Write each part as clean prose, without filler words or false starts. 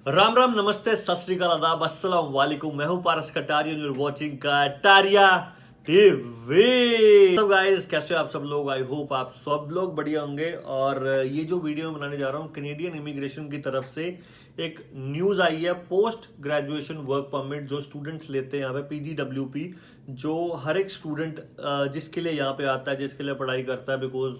राम राम, नमस्ते, सत श्री अकाल, आदाब, अस्सलाम वालेकुम। मैं हूं Paras Kataria, you are watching Kataria TV. तो गाइस, कैसे हो आप सब लोग? आई होप आप सब लोग बढ़िया होंगे। और ये जो वीडियो मैं बनाने जा रहा हूं, कैनेडियन इमिग्रेशन की तरफ से एक न्यूज़ आई है। पोस्ट ग्रेजुएशन वर्क परमिट जो स्टूडेंट्स लेते हैं यहाँ पे, पीजीडब्ल्यूपी, जो हर एक स्टूडेंट जिसके लिए यहाँ पे आता है, जिसके लिए पढ़ाई करता है, because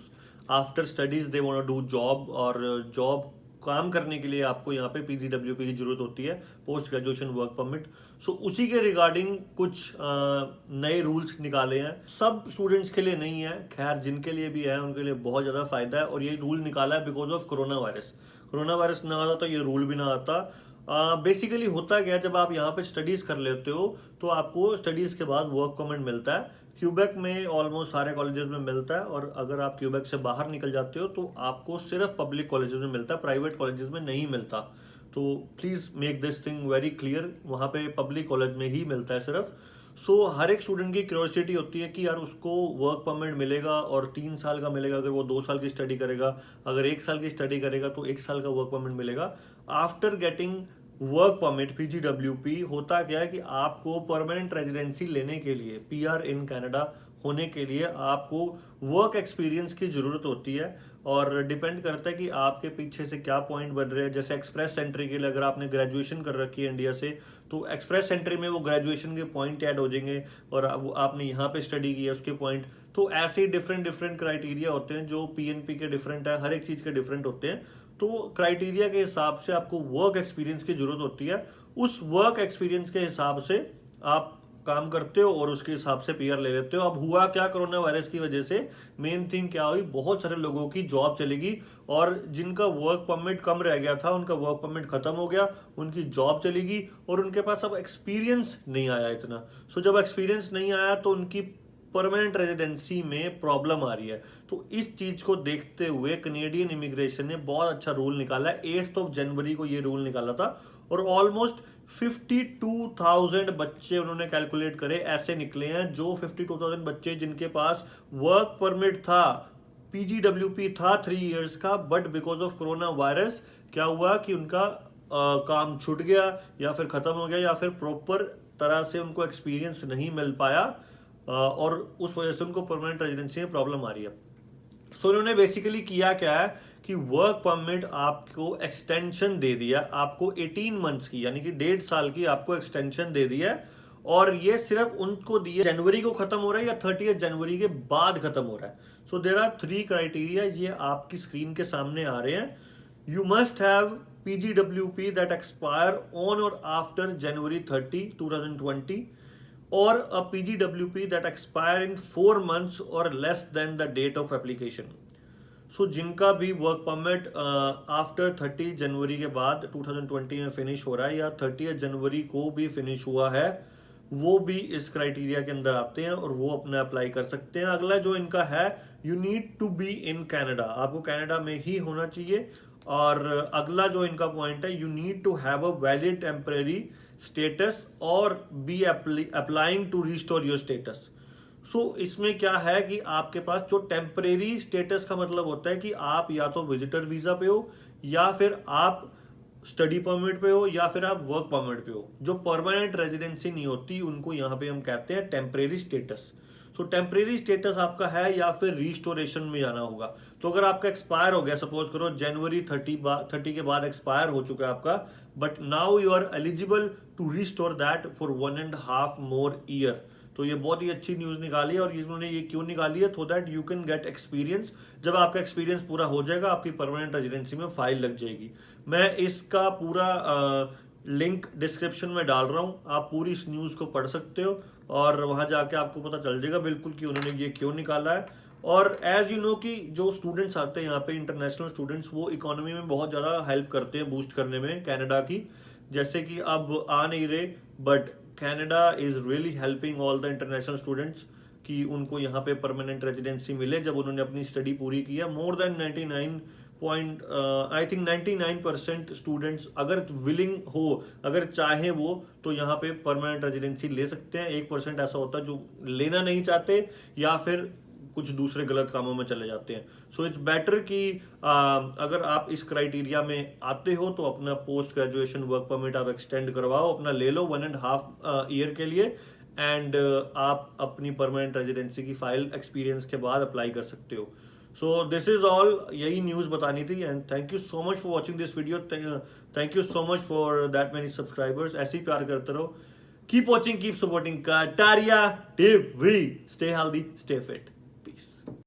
after studies they want to do job, और जॉब काम करने के लिए आपको यहाँ पे पीजीडब्ल्यूपी की जरूरत होती है, पोस्ट ग्रेजुएशन वर्क परमिट। सो उसी के रिगार्डिंग कुछ नए रूल्स निकाले हैं। सब स्टूडेंट्स के लिए नहीं है, खैर जिनके लिए भी है उनके लिए बहुत ज़्यादा फायदा है। और ये रूल निकाला है because of corona virus. Corona virus ना आता तो ये रूल भी ना आता। बेसिकली होता क्या है, जब आप यहाँ पे स्टडीज कर लेते हो तो आपको स्टडीज के बाद वर्क परमिट मिलता है। क्यूबेक में ऑलमोस्ट सारे कॉलेजेस में मिलता है, और अगर आप क्यूबेक से बाहर निकल जाते हो तो आपको सिर्फ पब्लिक कॉलेजेस में मिलता है, प्राइवेट कॉलेजेस में नहीं मिलता। तो please make this thing very clear, वहाँ पे पब्लिक कॉलेज में ही मिलता है सिर्फ। सो हर एक स्टूडेंट की क्यूरियोसिटी होती है कि यार उसको वर्क परमिट मिलेगा, और 3 साल का मिलेगा अगर वो 2 साल की स्टडी करेगा, अगर 1 साल की स्टडी करेगा तो 1 साल का वर्क परमिट मिलेगा। After getting work permit PGWP, होता क्या है कि आपको परमानेंट रेजिडेंसी लेने के लिए, पीआर इन कनाडा होने के लिए आपको वर्क एक्सपीरियंस की ज़रूरत होती है। और डिपेंड करता है कि आपके पीछे से क्या पॉइंट बन रहे हैं। जैसे एक्सप्रेस एंट्री के लिए अगर आपने ग्रेजुएशन कर रखी है इंडिया से, तो एक्सप्रेस एंट्री में वो ग्रेजुएशन के पॉइंट ऐड हो जाएंगे, और आपने यहाँ पे स्टडी की है उसके पॉइंट। तो ऐसे ही डिफरेंट डिफरेंट क्राइटेरिया होते हैं, जो पीएनपी के डिफरेंट है, हर एक चीज़ के डिफरेंट होते हैं। तो क्राइटेरिया के हिसाब से आपको वर्क एक्सपीरियंस की जरूरत होती है। उस वर्क एक्सपीरियंस के हिसाब से आप काम करते हो और उसके हिसाब से पीआर ले लेते हो। अब हुआ क्या, कोरोना वायरस की वजह से मेन थिंग क्या हुई, बहुत सारे लोगों की जॉब चलेगी, और जिनका वर्क परमिट कम रह गया था उनका वर्क परमिट खत्म हो गया, उनकी जॉब चलेगी, और उनके पास अब एक्सपीरियंस नहीं आया इतना। सो जब एक्सपीरियंस नहीं आया तो उनकी परमानेंट रेजिडेंसी में प्रॉब्लम आ रही है। तो इस चीज को देखते हुए कनेडियन इमिग्रेशन ने बहुत अच्छा रूल निकाला है। 8 जनवरी को ये रूल निकाला था, और ऑलमोस्ट 52,000 बच्चे उन्होंने कैलकुलेट करे, ऐसे निकले हैं जो 52,000 बच्चे जिनके पास वर्क परमिट था, पीजीडब्ल्यूपी था 3 इयर्स का, but because of corona virus क्या हुआ कि उनका काम छूट गया, या फिर खत्म हो गया, या फिर प्रॉपर तरह से उनको एक्सपीरियंस नहीं मिल पाया, और उस वजह से उनको परमानेंट रेजिडेंसी में प्रॉब्लम आ रही है। सो इन्होंने बेसिकली किया क्या है कि वर्क परमिट आपको एक्सटेंशन दे दिया, आपको 18 मंथ्स की, यानी कि 1.5 साल की आपको एक्सटेंशन दे दिया है। और ये सिर्फ उनको दिए जनवरी को खत्म हो रहा है या 30 जनवरी के बाद खत्म हो रहा है। सो देर आर 3 क्राइटेरिया, ये आपकी स्क्रीन के सामने आ रहे हैं। You must have PGWP that expire on or after January 30, 2020, or a PGWP that expire in 4 months or less than the date of application. सो जिनका भी वर्क परमिट आफ्टर 30 जनवरी के बाद 2020 में फिनिश हो रहा है, या 30 जनवरी को भी फिनिश हुआ है, वो भी इस क्राइटेरिया के अंदर आते हैं और वो अपना अप्लाई कर सकते हैं। अगला जो इनका है, you need to be in Canada, आपको कनाडा में ही होना चाहिए। और अगला जो इनका पॉइंट है, you need to have a valid temporary status or be applying to restore your status. So इसमें क्या है कि आपके पास जो टेम्परेरी स्टेटस का मतलब होता है कि आप या तो विजिटर वीजा पे हो, या फिर आप स्टडी परमिट पे हो, या फिर आप वर्क परमिट पे हो। जो परमानेंट रेजिडेंसी नहीं होती उनको यहाँ पे हम कहते हैं टेम्परेरी स्टेटस। सो टेम्परेरी स्टेटस आपका है, या फिर रिस्टोरेशन में जाना होगा। तो अगर आपका एक्सपायर हो गया, सपोज करो जनवरी 30 के बाद एक्सपायर हो चुका है आपका, but now you are eligible to restore that for 1.5 more year. तो ये बहुत ही अच्छी न्यूज़ निकाली है। और इन्होंने ये क्यों निकाली है, so that you can get experience. जब आपका एक्सपीरियंस पूरा हो जाएगा, आपकी परमानेंट रेजिडेंसी में फाइल लग जाएगी। मैं इसका पूरा लिंक डिस्क्रिप्शन में डाल रहा हूँ, आप पूरी इस न्यूज़ को पढ़ सकते हो, और वहाँ जाके आपको पता चल जाएगा बिल्कुल कि उन्होंने ये क्यों निकाला है। और एज यू नो कि जो स्टूडेंट्स आते हैं यहाँ पे, इंटरनेशनल स्टूडेंट्स, वो इकोनॉमी में बहुत ज़्यादा हेल्प करते हैं बूस्ट करने में कनाडा की। जैसे कि अब आ नहीं रहे, but Canada is really helping all the international students कि उनको यहाँ पे परमानेंट रेजिडेंसी मिले जब उन्होंने अपनी स्टडी पूरी की है। मोर देन 99% स्टूडेंट्स अगर विलिंग हो, अगर चाहे वो, तो यहाँ पे परमानेंट रेजिडेंसी ले सकते हैं। 1% ऐसा होता है जो लेना नहीं चाहते, या फिर कुछ दूसरे गलत कामों में चले जाते हैं। सो इट्स बेटर कि अगर आप इस क्राइटेरिया में आते हो तो अपना पोस्ट ग्रेजुएशन वर्क परमिट आप एक्सटेंड करवाओ, अपना ले लो 1.5 ईयर के लिए, एंड आप अपनी परमानेंट रेजिडेंसी की फाइल एक्सपीरियंस के बाद अप्लाई कर सकते हो। सो दिस इज ऑल, यही न्यूज़ बतानी थी, and thank you so much for watching this video. Thank you so much for that many subscribers. ऐसे ही प्यार करते रहो। Keep watching, keep supporting Kataria TV. Stay healthy, stay fit. Peace.